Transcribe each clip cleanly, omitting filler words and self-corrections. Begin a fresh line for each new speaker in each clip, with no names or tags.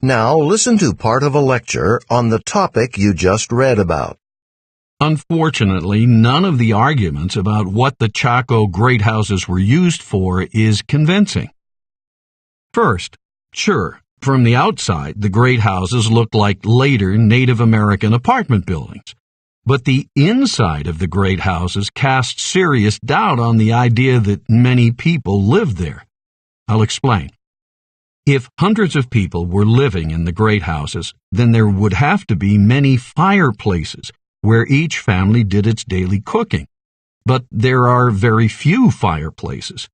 Now listen to part of a lecture on the topic you just read about.
Unfortunately, none of the arguments about what the Chaco great houses were used for is convincing. First, sure, from the outside, the great houses looked like later Native American apartment buildings. But the inside of the great houses cast serious doubt on the idea that many people lived there. I'll explain. If hundreds of people were living in the great houses, then there would have to be many fireplaces where each family did its daily cooking. But there are very few fireplaces.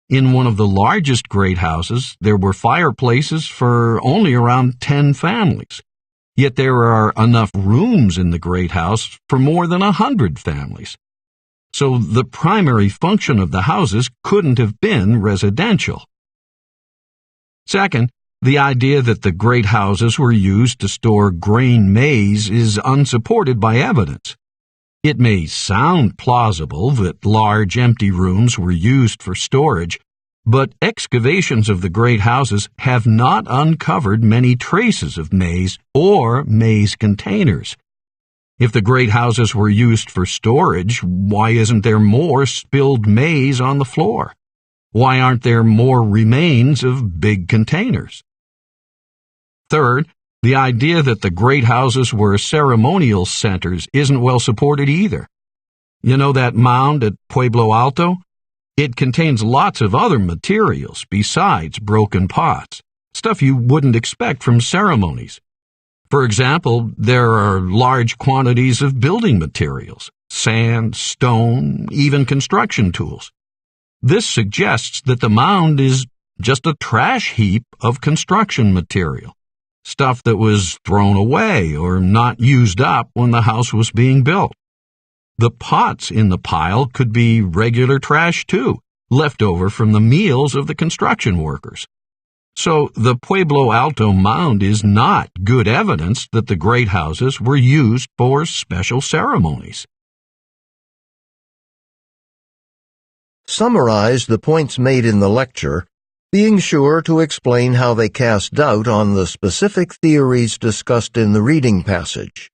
In one of the largest great houses, there were fireplaces for only around 10 families. Yet there are enough rooms in the great house for more than 100 families. So the primary function of the houses couldn't have been residential. Second, the idea that the great houses were used to store grain maize is unsupported by evidence. It may sound plausible that large empty rooms were used for storage, but excavations of the great houses have not uncovered many traces of maize or maize containers. If the great houses were used for storage, why isn't there more spilled maize on the floor? Why aren't there more remains of big containers? Third, the idea that the great houses were ceremonial centers isn't well supported either. You know that mound at Pueblo Alto? It contains lots of other materials besides broken pots, stuff you wouldn't expect from ceremonies. For example, there are large quantities of building materials, sand, stone, even construction tools. This suggests that the mound is just a trash heap of construction material, stuff that was thrown away or not used up when the house was being built. The pots in the pile could be regular trash too, left over from the meals of the construction workers. So the Pueblo Alto mound is not good evidence that the great houses were used for special ceremonies.
Summarize the points made in the lecture, being sure to explain how they cast doubt on the specific theories discussed in the reading passage.